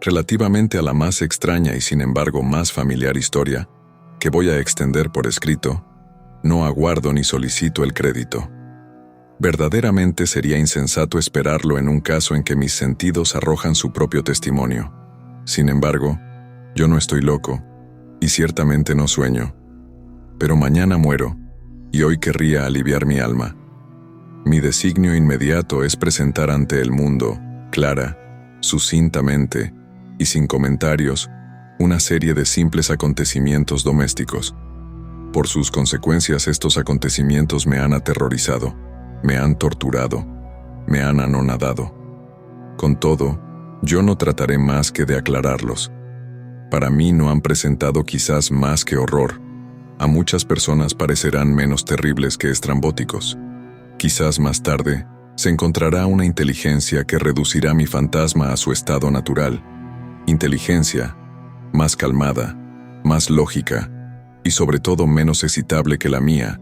relativamente a la más extraña y sin embargo más familiar historia, que voy a extender por escrito, no aguardo ni solicito el crédito. Verdaderamente sería insensato esperarlo en un caso en que mis sentidos arrojan su propio testimonio. Sin embargo, yo no estoy loco, y ciertamente no sueño. Pero mañana muero, y hoy querría aliviar mi alma. Mi designio inmediato es presentar ante el mundo, clara, sucintamente, y sin comentarios, una serie de simples acontecimientos domésticos. Por sus consecuencias, estos acontecimientos me han aterrorizado, me han torturado, me han anonadado. Con todo, yo no trataré más que de aclararlos. Para mí no han presentado quizás más que horror. A muchas personas parecerán menos terribles que estrambóticos. Quizás más tarde se encontrará una inteligencia que reducirá mi fantasma a su estado natural. Inteligencia más calmada, más lógica y sobre todo menos excitable que la mía,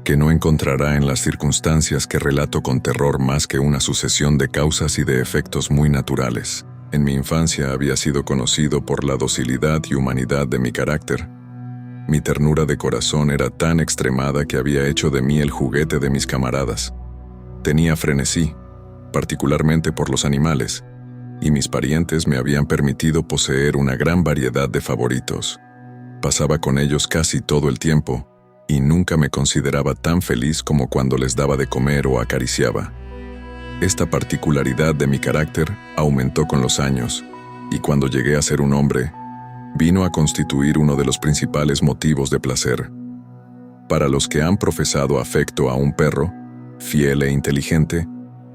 que no encontrará en las circunstancias que relato con terror más que una sucesión de causas y de efectos muy naturales. En mi infancia había sido conocido por la docilidad y humanidad de mi carácter. Mi ternura de corazón era tan extremada que había hecho de mí el juguete de mis camaradas. Tenía frenesí, particularmente por los animales, y mis parientes me habían permitido poseer una gran variedad de favoritos. Pasaba con ellos casi todo el tiempo, y nunca me consideraba tan feliz como cuando les daba de comer o acariciaba. Esta particularidad de mi carácter aumentó con los años, y cuando llegué a ser un hombre, vino a constituir uno de los principales motivos de placer. Para los que han profesado afecto a un perro, fiel e inteligente,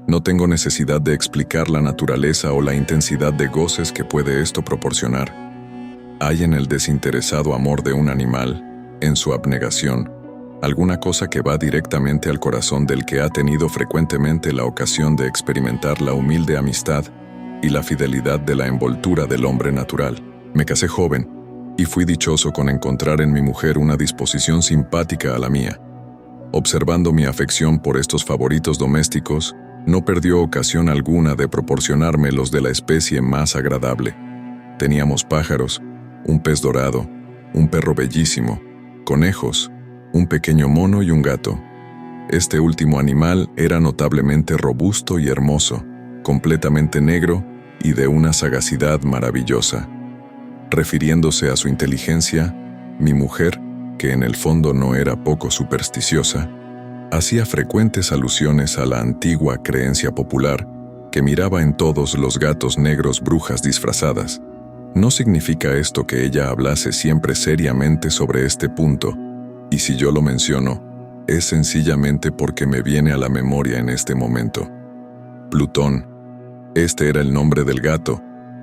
no tengo necesidad de explicar la naturaleza o la intensidad de goces que puede esto proporcionar. Hay en el desinteresado amor de un animal, en su abnegación, alguna cosa que va directamente al corazón del que ha tenido frecuentemente la ocasión de experimentar la humilde amistad y la fidelidad de la envoltura del hombre natural. Me casé joven, y fui dichoso con encontrar en mi mujer una disposición simpática a la mía. Observando mi afección por estos favoritos domésticos, no perdió ocasión alguna de proporcionarme los de la especie más agradable. Teníamos pájaros, un pez dorado, un perro bellísimo, conejos, un pequeño mono y un gato. Este último animal era notablemente robusto y hermoso, completamente negro y de una sagacidad maravillosa. Refiriéndose a su inteligencia, mi mujer, que en el fondo no era poco supersticiosa, hacía frecuentes alusiones a la antigua creencia popular que miraba en todos los gatos negros brujas disfrazadas. No significa esto que ella hablase siempre seriamente sobre este punto, y si yo lo menciono, es sencillamente porque me viene a la memoria en este momento. Plutón, este era el nombre del gato,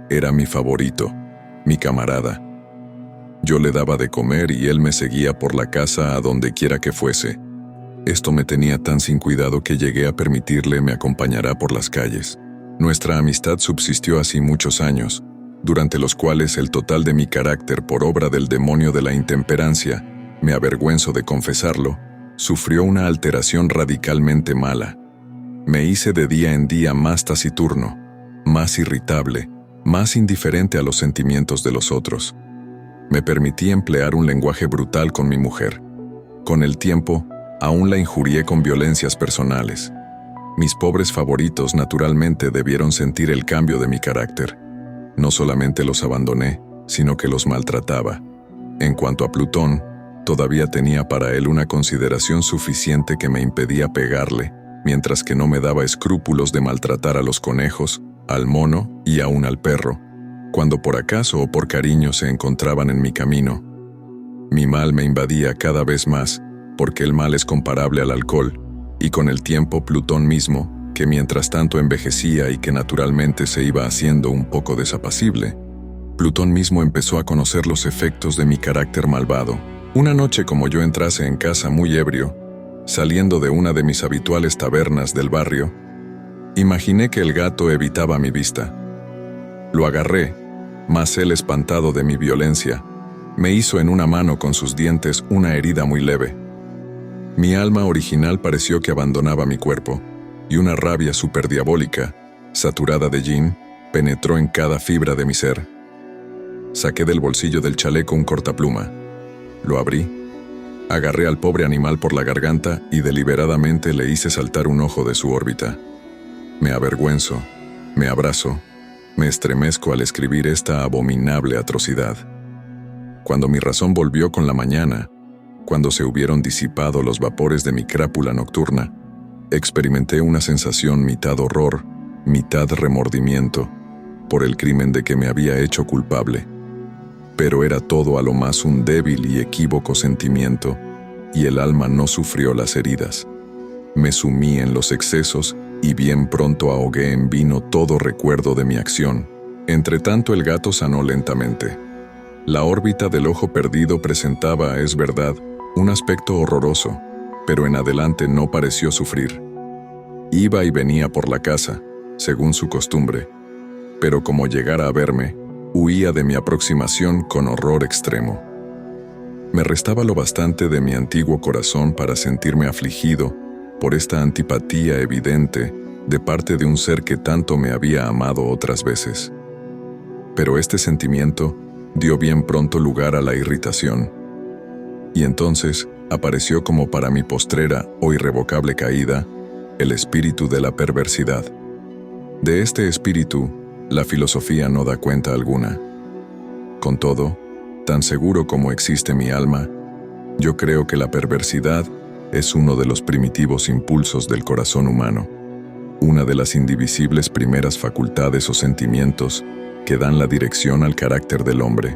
era mi favorito, mi camarada. Yo le daba de comer y él me seguía por la casa a donde quiera que fuese. Esto me tenía tan sin cuidado que llegué a permitirle me acompañara por las calles. Nuestra amistad subsistió así muchos años, durante los cuales el total de mi carácter por obra del demonio de la intemperancia, me avergüenzo de confesarlo, sufrió una alteración radicalmente mala. Me hice de día en día más taciturno, más irritable, más indiferente a los sentimientos de los otros. Me permití emplear un lenguaje brutal con mi mujer. Con el tiempo, aún la injurié con violencias personales. Mis pobres favoritos naturalmente debieron sentir el cambio de mi carácter. No solamente los abandoné, sino que los maltrataba. En cuanto a Plutón, todavía tenía para él una consideración suficiente que me impedía pegarle, mientras que no me daba escrúpulos de maltratar a los conejos, al mono y aún al perro, cuando por acaso o por cariño se encontraban en mi camino. Mi mal me invadía cada vez más, porque el mal es comparable al alcohol, y con el tiempo Plutón mismo, que mientras tanto envejecía y que naturalmente se iba haciendo un poco desapacible, Plutón mismo empezó a conocer los efectos de mi carácter malvado. Una noche, como yo entrase en casa muy ebrio, saliendo de una de mis habituales tabernas del barrio, imaginé que el gato evitaba mi vista. Lo agarré, mas él, espantado de mi violencia, me hizo en una mano con sus dientes una herida muy leve. Mi alma original pareció que abandonaba mi cuerpo, y una rabia superdiabólica, saturada de yin, penetró en cada fibra de mi ser. Saqué del bolsillo del chaleco un cortapluma. Lo abrí, agarré al pobre animal por la garganta y deliberadamente le hice saltar un ojo de su órbita. Me avergüenzo, me abrazo, me estremezco al escribir esta abominable atrocidad. Cuando mi razón volvió con la mañana, cuando se hubieron disipado los vapores de mi crápula nocturna, experimenté una sensación mitad horror, mitad remordimiento, por el crimen de que me había hecho culpable. Pero era todo a lo más un débil y equívoco sentimiento, y el alma no sufrió las heridas. Me sumí en los excesos y bien pronto ahogué en vino todo recuerdo de mi acción. Entretanto el gato sanó lentamente. La órbita del ojo perdido presentaba, es verdad, un aspecto horroroso, pero en adelante no pareció sufrir. Iba y venía por la casa, según su costumbre, pero como llegara a verme, huía de mi aproximación con horror extremo. Me restaba lo bastante de mi antiguo corazón para sentirme afligido por esta antipatía evidente de parte de un ser que tanto me había amado otras veces. Pero este sentimiento dio bien pronto lugar a la irritación, y entonces apareció como para mi postrera o irrevocable caída el espíritu de la perversidad. De este espíritu, la filosofía no da cuenta alguna. Con todo, tan seguro como existe mi alma, yo creo que la perversidad es uno de los primitivos impulsos del corazón humano, una de las indivisibles primeras facultades o sentimientos que dan la dirección al carácter del hombre.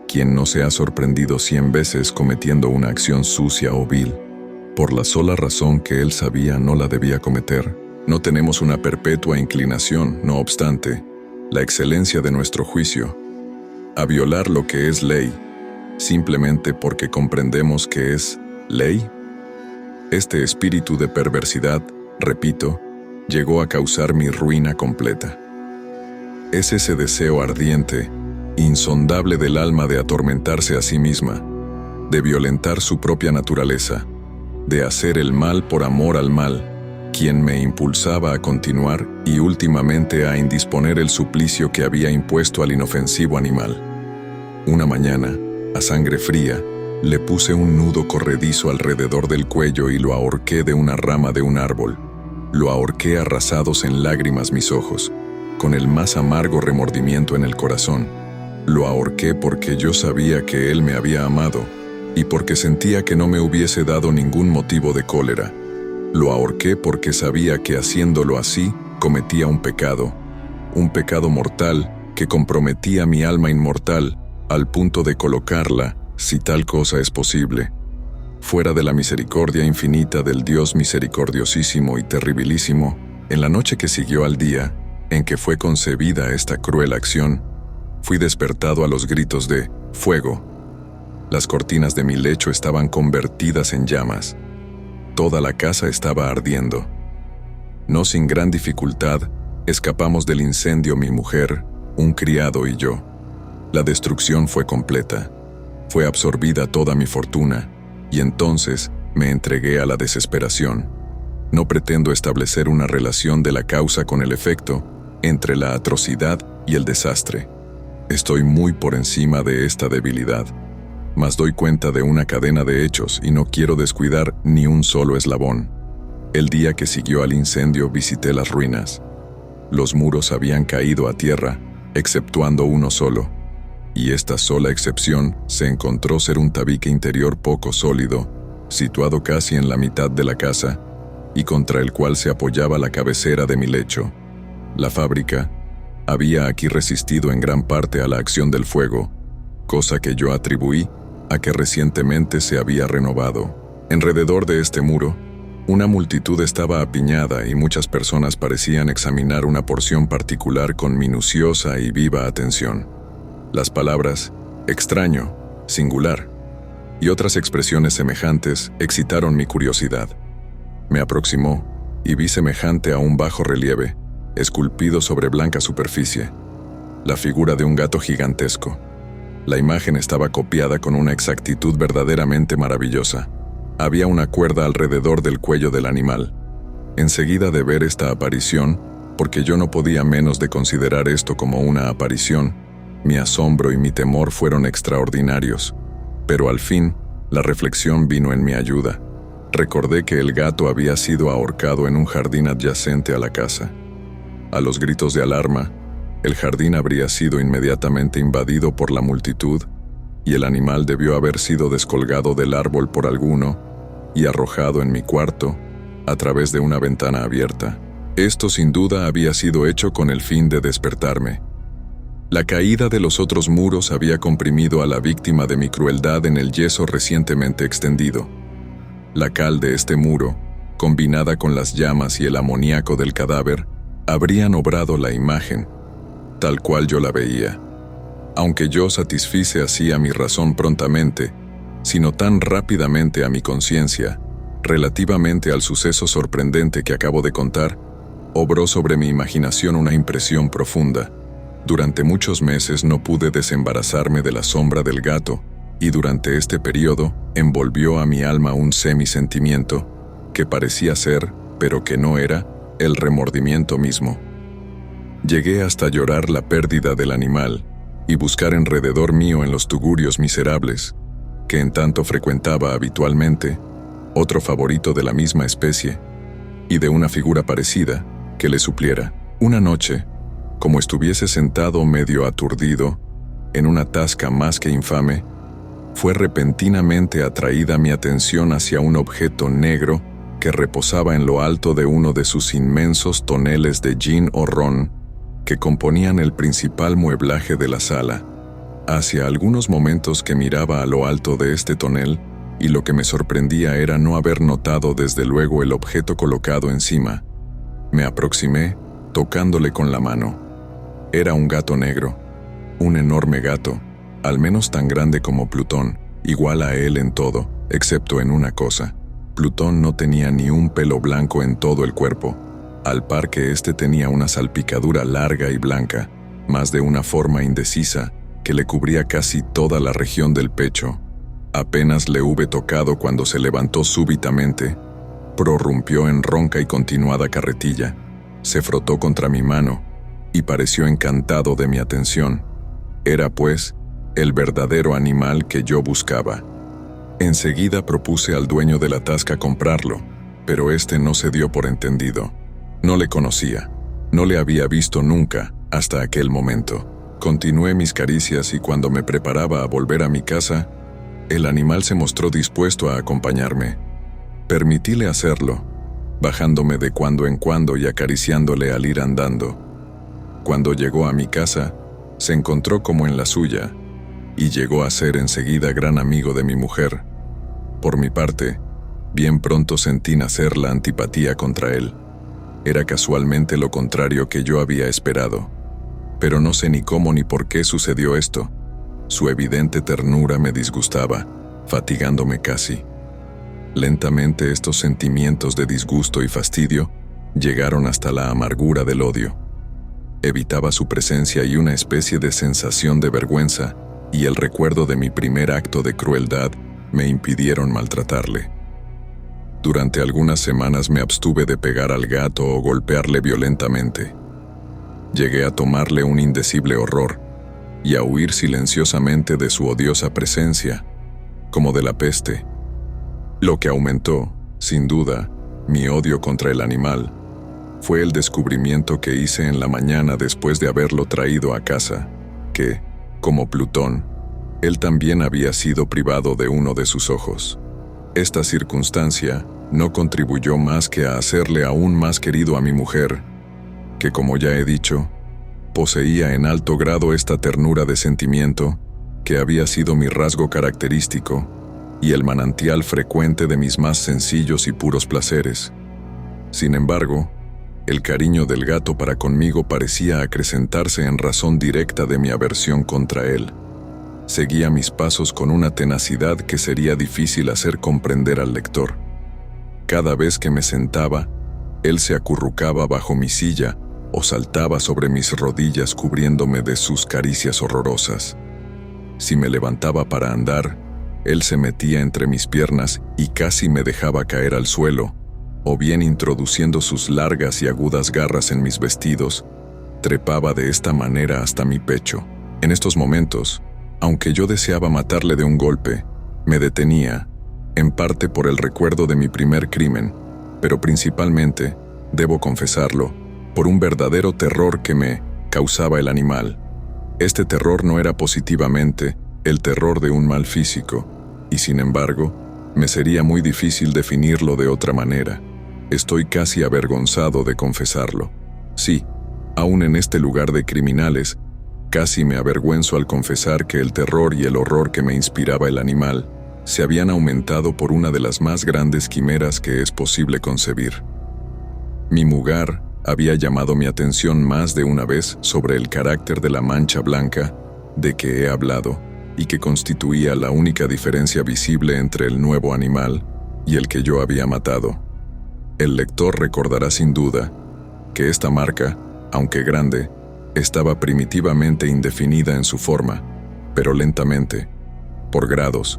Quien no se ha sorprendido 100 veces cometiendo una acción sucia o vil, por la sola razón que él sabía no la debía cometer? No tenemos una perpetua inclinación, no obstante, la excelencia de nuestro juicio, a violar lo que es ley, simplemente porque comprendemos que es ley. Este espíritu de perversidad, repito, llegó a causar mi ruina completa. Es ese deseo ardiente, insondable del alma de atormentarse a sí misma, de violentar su propia naturaleza, de hacer el mal por amor al mal, quien me impulsaba a continuar y últimamente a indisponer el suplicio que había impuesto al inofensivo animal. Una mañana, a sangre fría, le puse un nudo corredizo alrededor del cuello y lo ahorqué de una rama de un árbol. Lo ahorqué arrasados en lágrimas mis ojos, con el más amargo remordimiento en el corazón. Lo ahorqué porque yo sabía que él me había amado y porque sentía que no me hubiese dado ningún motivo de cólera. Lo ahorqué porque sabía que haciéndolo así cometía un pecado mortal que comprometía mi alma inmortal al punto de colocarla, si tal cosa es posible, fuera de la misericordia infinita del Dios misericordiosísimo y terribilísimo. En la noche que siguió al día en que fue concebida esta cruel acción, fui despertado a los gritos de «¡Fuego!». Las cortinas de mi lecho estaban convertidas en llamas. Toda la casa estaba ardiendo. No sin gran dificultad, escapamos del incendio mi mujer, un criado y yo. La destrucción fue completa. Fue absorbida toda mi fortuna, y entonces me entregué a la desesperación. No pretendo establecer una relación de la causa con el efecto entre la atrocidad y el desastre. Estoy muy por encima de esta debilidad, mas doy cuenta de una cadena de hechos y no quiero descuidar ni un solo eslabón. El día que siguió al incendio visité las ruinas. Los muros habían caído a tierra, exceptuando uno solo, y esta sola excepción se encontró ser un tabique interior poco sólido, situado casi en la mitad de la casa, y contra el cual se apoyaba la cabecera de mi lecho. La fábrica había aquí resistido en gran parte a la acción del fuego, cosa que yo atribuí a que recientemente se había renovado. Alrededor de este muro, una multitud estaba apiñada y muchas personas parecían examinar una porción particular con minuciosa y viva atención. Las palabras «extraño», «singular» y otras expresiones semejantes excitaron mi curiosidad. Me aproximó y vi semejante a un bajo relieve, esculpido sobre blanca superficie, la figura de un gato gigantesco. La imagen estaba copiada con una exactitud verdaderamente maravillosa. Había una cuerda alrededor del cuello del animal. Enseguida de ver esta aparición, porque yo no podía menos de considerar esto como una aparición. Mi asombro y mi temor fueron extraordinarios, pero al fin, la reflexión vino en mi ayuda. Recordé que el gato había sido ahorcado en un jardín adyacente a la casa. A los gritos de alarma, el jardín habría sido inmediatamente invadido por la multitud y el animal debió haber sido descolgado del árbol por alguno y arrojado en mi cuarto a través de una ventana abierta. Esto sin duda había sido hecho con el fin de despertarme. La caída de los otros muros había comprimido a la víctima de mi crueldad en el yeso recientemente extendido. La cal de este muro, combinada con las llamas y el amoníaco del cadáver, habrían obrado la imagen, tal cual yo la veía. Aunque yo satisfice así a mi razón prontamente, sino tan rápidamente a mi conciencia, relativamente al suceso sorprendente que acabo de contar, obró sobre mi imaginación una impresión profunda. Durante muchos meses no pude desembarazarme de la sombra del gato, y durante este periodo envolvió a mi alma un semisentimiento, que parecía ser, pero que no era, el remordimiento mismo. Llegué hasta llorar la pérdida del animal, y buscar enrededor mío en los tugurios miserables, que en tanto frecuentaba habitualmente, otro favorito de la misma especie, y de una figura parecida, que le supliera. Una noche, como estuviese sentado medio aturdido, en una tasca más que infame, fue repentinamente atraída mi atención hacia un objeto negro que reposaba en lo alto de uno de sus inmensos toneles de gin o ron que componían el principal mueblaje de la sala. Hacia algunos momentos que miraba a lo alto de este tonel, y lo que me sorprendía era no haber notado desde luego el objeto colocado encima. Me aproximé, tocándole con la mano. Era un gato negro, un enorme gato, al menos tan grande como Plutón, igual a él en todo, excepto en una cosa. Plutón no tenía ni un pelo blanco en todo el cuerpo, al par que éste tenía una salpicadura larga y blanca, más de una forma indecisa, que le cubría casi toda la región del pecho. Apenas le hube tocado cuando se levantó súbitamente, prorrumpió en ronca y continuada carretilla, se frotó contra mi mano, y pareció encantado de mi atención. Era, pues, el verdadero animal que yo buscaba. Enseguida propuse al dueño de la tasca comprarlo, pero éste no se dio por entendido. No le conocía, no le había visto nunca hasta aquel momento. Continué mis caricias y cuando me preparaba a volver a mi casa, el animal se mostró dispuesto a acompañarme. Permitíle hacerlo, bajándome de cuando en cuando y acariciándole al ir andando. Cuando llegó a mi casa, se encontró como en la suya, y llegó a ser enseguida gran amigo de mi mujer. Por mi parte, bien pronto sentí nacer la antipatía contra él. Era casualmente lo contrario que yo había esperado. Pero no sé ni cómo ni por qué sucedió esto. Su evidente ternura me disgustaba, fatigándome casi. Lentamente estos sentimientos de disgusto y fastidio llegaron hasta la amargura del odio. Evitaba su presencia y una especie de sensación de vergüenza y el recuerdo de mi primer acto de crueldad me impidieron maltratarle. Durante algunas semanas me abstuve de pegar al gato o golpearle violentamente. Llegué a tomarle un indecible horror y a huir silenciosamente de su odiosa presencia, como de la peste. Lo que aumentó, sin duda, mi odio contra el animal fue el descubrimiento que hice en la mañana después de haberlo traído a casa, que, como Plutón, él también había sido privado de uno de sus ojos. Esta circunstancia no contribuyó más que a hacerle aún más querido a mi mujer, que, como ya he dicho, poseía en alto grado esta ternura de sentimiento que había sido mi rasgo característico y el manantial frecuente de mis más sencillos y puros placeres. Sin embargo, el cariño del gato para conmigo parecía acrecentarse en razón directa de mi aversión contra él. Seguía mis pasos con una tenacidad que sería difícil hacer comprender al lector. Cada vez que me sentaba, él se acurrucaba bajo mi silla o saltaba sobre mis rodillas cubriéndome de sus caricias horrorosas. Si me levantaba para andar, él se metía entre mis piernas y casi me dejaba caer al suelo, o bien introduciendo sus largas y agudas garras en mis vestidos, trepaba de esta manera hasta mi pecho. En estos momentos, aunque yo deseaba matarle de un golpe, me detenía, en parte por el recuerdo de mi primer crimen, pero principalmente, debo confesarlo, por un verdadero terror que me causaba el animal. Este terror no era positivamente el terror de un mal físico, y sin embargo, me sería muy difícil definirlo de otra manera. Estoy casi avergonzado de confesarlo. Sí, aún en este lugar de criminales, casi me avergüenzo al confesar que el terror y el horror que me inspiraba el animal se habían aumentado por una de las más grandes quimeras que es posible concebir. Mi mugar había llamado mi atención más de una vez sobre el carácter de la mancha blanca de que he hablado y que constituía la única diferencia visible entre el nuevo animal y el que yo había matado. El lector recordará sin duda que esta marca, aunque grande, estaba primitivamente indefinida en su forma, pero lentamente, por grados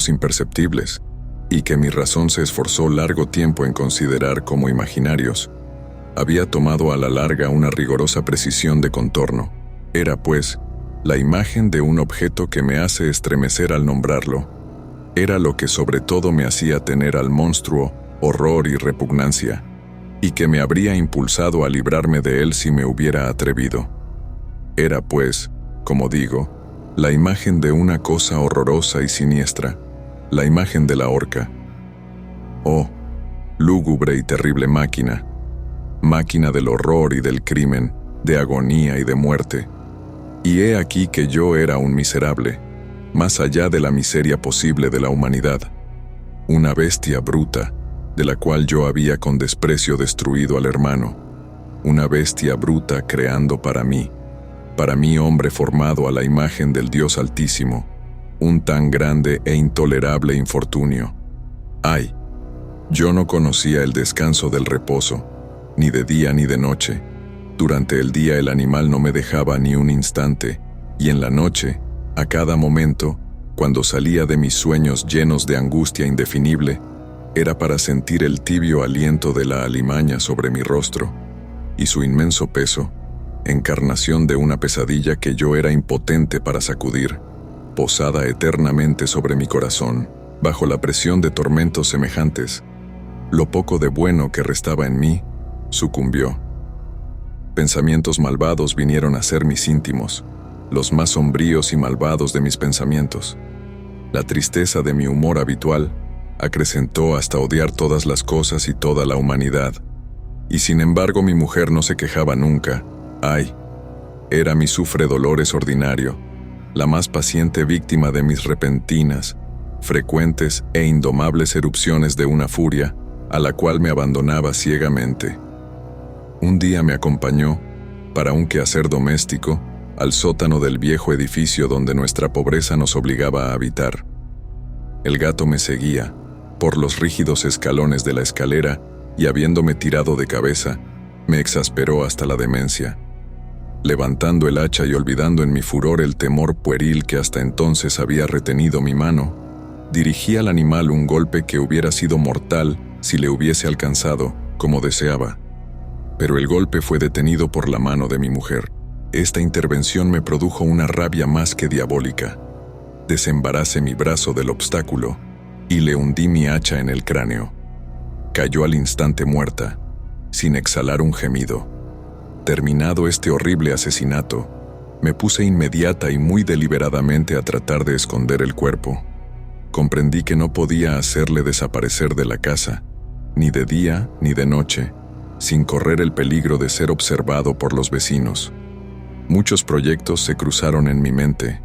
imperceptibles, y que mi razón se esforzó largo tiempo en considerar como imaginarios, había tomado a la larga una rigorosa precisión de contorno. Era, pues, la imagen de un objeto que me hace estremecer al nombrarlo. Era lo que sobre todo me hacía tener al monstruo horror y repugnancia, y que me habría impulsado a librarme de él si me hubiera atrevido. Era, pues, como digo, la imagen de una cosa horrorosa y siniestra, la imagen de la horca. Oh, lúgubre y terrible máquina, máquina del horror y del crimen, de agonía y de muerte. Y he aquí que yo era un miserable, más allá de la miseria posible de la humanidad, una bestia bruta, de la cual yo había con desprecio destruido al hermano, una bestia bruta creando para mí hombre formado a la imagen del Dios Altísimo, un tan grande e intolerable infortunio. ¡Ay! Yo no conocía el descanso del reposo, ni de día ni de noche. Durante el día el animal no me dejaba ni un instante, y en la noche, a cada momento, cuando salía de mis sueños llenos de angustia indefinible, era para sentir el tibio aliento de la alimaña sobre mi rostro, y su inmenso peso, encarnación de una pesadilla que yo era impotente para sacudir, posada eternamente sobre mi corazón, bajo la presión de tormentos semejantes. Lo poco de bueno que restaba en mí, sucumbió. Pensamientos malvados vinieron a ser mis íntimos, los más sombríos y malvados de mis pensamientos. La tristeza de mi humor habitual acrecentó hasta odiar todas las cosas y toda la humanidad. Y sin embargo mi mujer no se quejaba nunca. ¡Ay! Era mi sufredolores ordinario, la más paciente víctima de mis repentinas, frecuentes e indomables erupciones de una furia a la cual me abandonaba ciegamente. Un día me acompañó, para un quehacer doméstico, al sótano del viejo edificio donde nuestra pobreza nos obligaba a habitar. El gato me seguía por los rígidos escalones de la escalera y habiéndome tirado de cabeza, me exasperó hasta la demencia. Levantando el hacha y olvidando en mi furor el temor pueril que hasta entonces había retenido mi mano, dirigí al animal un golpe que hubiera sido mortal si le hubiese alcanzado, como deseaba. Pero el golpe fue detenido por la mano de mi mujer. Esta intervención me produjo una rabia más que diabólica. Desembaracé mi brazo del obstáculo y le hundí mi hacha en el cráneo. Cayó al instante muerta, sin exhalar un gemido. Terminado este horrible asesinato, me puse inmediata y muy deliberadamente a tratar de esconder el cuerpo. Comprendí que no podía hacerle desaparecer de la casa, ni de día ni de noche, sin correr el peligro de ser observado por los vecinos. Muchos proyectos se cruzaron en mi mente.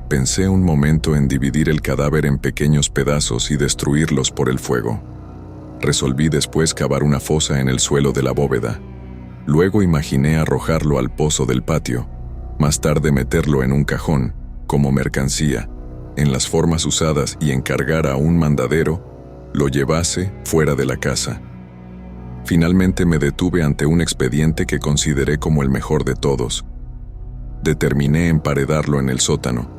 Pensé un momento en dividir el cadáver en pequeños pedazos y destruirlos por el fuego. Resolví después cavar una fosa en el suelo de la bóveda. Luego imaginé arrojarlo al pozo del patio, más tarde meterlo en un cajón, como mercancía, en las formas usadas y encargar a un mandadero lo llevase fuera de la casa. Finalmente me detuve ante un expediente que consideré como el mejor de todos. Determiné emparedarlo en el sótano,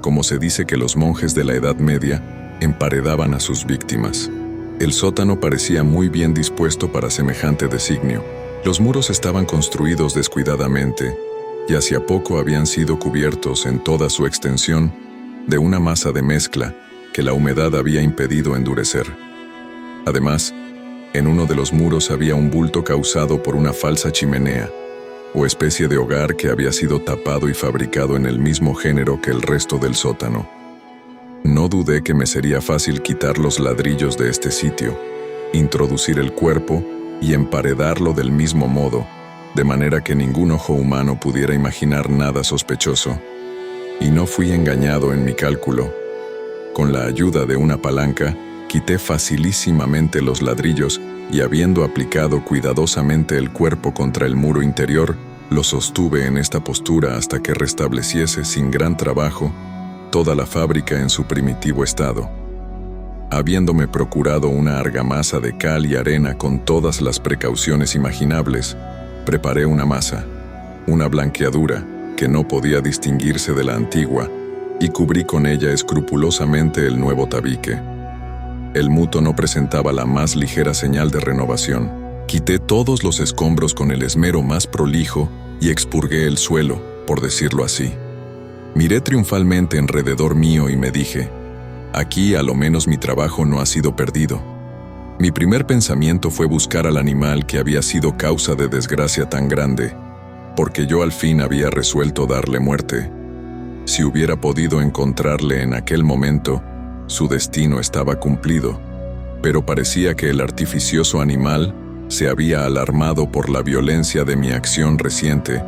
como se dice que los monjes de la Edad Media emparedaban a sus víctimas. El sótano parecía muy bien dispuesto para semejante designio. Los muros estaban construidos descuidadamente y hacía poco habían sido cubiertos en toda su extensión de una masa de mezcla que la humedad había impedido endurecer. Además, en uno de los muros había un bulto causado por una falsa chimenea, o especie de hogar que había sido tapado y fabricado en el mismo género que el resto del sótano. No dudé que me sería fácil quitar los ladrillos de este sitio, introducir el cuerpo y emparedarlo del mismo modo, de manera que ningún ojo humano pudiera imaginar nada sospechoso. Y no fui engañado en mi cálculo. Con la ayuda de una palanca, quité facilísimamente los ladrillos y, habiendo aplicado cuidadosamente el cuerpo contra el muro interior, lo sostuve en esta postura hasta que restableciese sin gran trabajo toda la fábrica en su primitivo estado. Habiéndome procurado una argamasa de cal y arena con todas las precauciones imaginables, preparé una masa, una blanqueadura que no podía distinguirse de la antigua, y cubrí con ella escrupulosamente el nuevo tabique. El muto no presentaba la más ligera señal de renovación. Quité todos los escombros con el esmero más prolijo y expurgué el suelo, por decirlo así. Miré triunfalmente alrededor mío y me dije: aquí a lo menos mi trabajo no ha sido perdido. Mi primer pensamiento fue buscar al animal que había sido causa de desgracia tan grande, porque yo al fin había resuelto darle muerte. Si hubiera podido encontrarle en aquel momento, su destino estaba cumplido, pero parecía que el artificioso animal se había alarmado por la violencia de mi acción reciente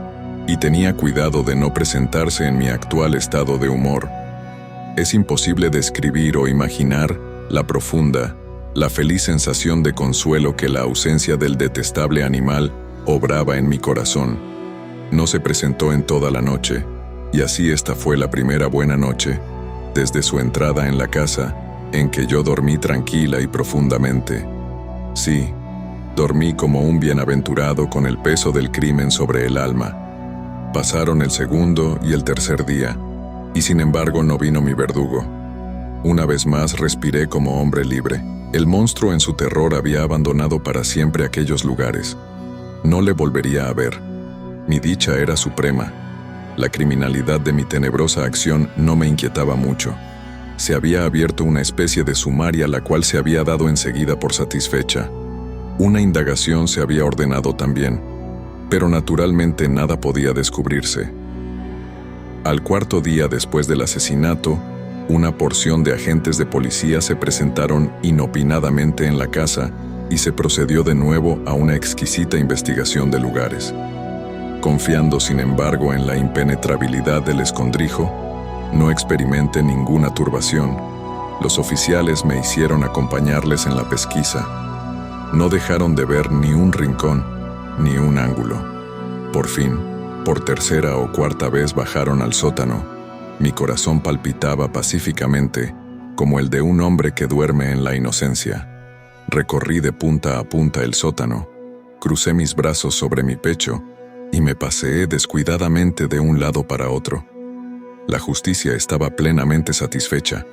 y tenía cuidado de no presentarse en mi actual estado de humor. Es imposible describir o imaginar la profunda, la feliz sensación de consuelo que la ausencia del detestable animal obraba en mi corazón. No se presentó en toda la noche, y así esta fue la primera buena noche, desde su entrada en la casa, en que yo dormí tranquila y profundamente. Sí, dormí como un bienaventurado con el peso del crimen sobre el alma. Pasaron el segundo y el tercer día, y sin embargo no vino mi verdugo. Una vez más respiré como hombre libre. El monstruo en su terror había abandonado para siempre aquellos lugares. No le volvería a ver. Mi dicha era suprema. La criminalidad de mi tenebrosa acción no me inquietaba mucho. Se había abierto una especie de sumaria la cual se había dado enseguida por satisfecha. Una indagación se había ordenado también, pero naturalmente nada podía descubrirse. Al cuarto día después del asesinato, una porción de agentes de policía se presentaron inopinadamente en la casa y se procedió de nuevo a una exquisita investigación de lugares. Confiando, sin embargo, en la impenetrabilidad del escondrijo, no experimenté ninguna turbación. Los oficiales me hicieron acompañarles en la pesquisa. No dejaron de ver ni un rincón, ni un ángulo. Por fin, por tercera o cuarta vez bajaron al sótano. Mi corazón palpitaba pacíficamente, como el de un hombre que duerme en la inocencia. Recorrí de punta a punta el sótano, crucé mis brazos sobre mi pecho y me paseé descuidadamente de un lado para otro. La justicia estaba plenamente satisfecha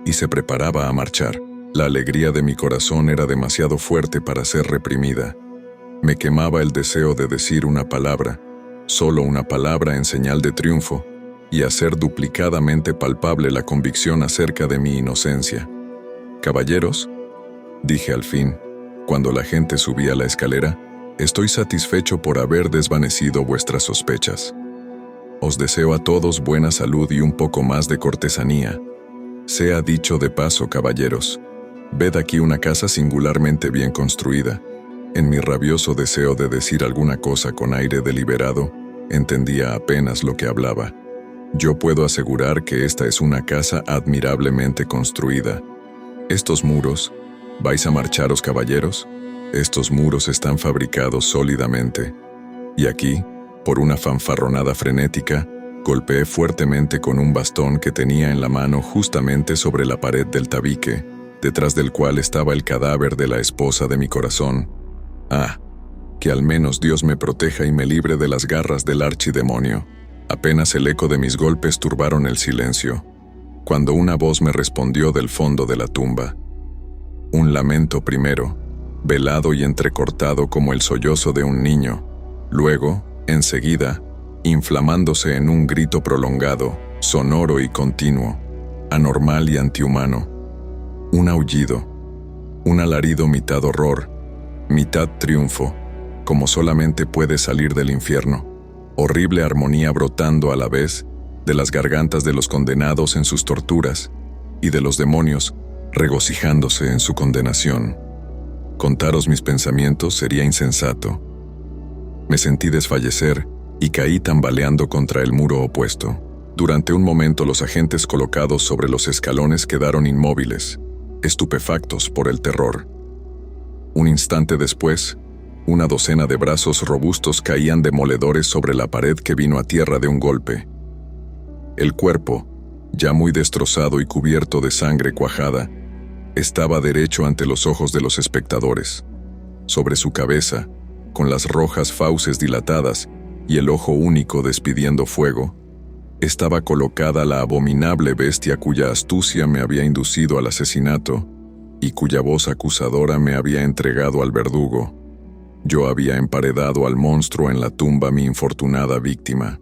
y se preparaba a marchar. La alegría de mi corazón era demasiado fuerte para ser reprimida. Me quemaba el deseo de decir una palabra, solo una palabra en señal de triunfo, y hacer duplicadamente palpable la convicción acerca de mi inocencia. «Caballeros», dije al fin, cuando la gente subía la escalera, «estoy satisfecho por haber desvanecido vuestras sospechas. Os deseo a todos buena salud y un poco más de cortesanía. Sea dicho de paso, caballeros, ved aquí una casa singularmente bien construida». En mi rabioso deseo de decir alguna cosa con aire deliberado, entendía apenas lo que hablaba. Yo puedo asegurar que esta es una casa admirablemente construida. Estos muros, ¿vais a marcharos, caballeros? Estos muros están fabricados sólidamente. Y aquí, por una fanfarronada frenética, golpeé fuertemente con un bastón que tenía en la mano justamente sobre la pared del tabique, detrás del cual estaba el cadáver de la esposa de mi corazón. Ah, que al menos Dios me proteja y me libre de las garras del archidemonio. Apenas el eco de mis golpes turbaron el silencio, cuando una voz me respondió del fondo de la tumba. Un lamento primero, velado y entrecortado como el sollozo de un niño, luego, enseguida, inflamándose en un grito prolongado, sonoro y continuo, anormal y antihumano. Un aullido, un alarido mitad horror, mitad triunfo, como solamente puede salir del infierno, horrible armonía brotando a la vez de las gargantas de los condenados en sus torturas y de los demonios regocijándose en su condenación. Contaros mis pensamientos sería insensato. Me sentí desfallecer y caí tambaleando contra el muro opuesto. Durante un momento los agentes colocados sobre los escalones quedaron inmóviles, estupefactos por el terror. Un instante después, una docena de brazos robustos caían demoledores sobre la pared que vino a tierra de un golpe. El cuerpo, ya muy destrozado y cubierto de sangre cuajada, estaba derecho ante los ojos de los espectadores. Sobre su cabeza, con las rojas fauces dilatadas y el ojo único despidiendo fuego, estaba colocada la abominable bestia cuya astucia me había inducido al asesinato y cuya voz acusadora me había entregado al verdugo. Yo había emparedado al monstruo en la tumba mi infortunada víctima.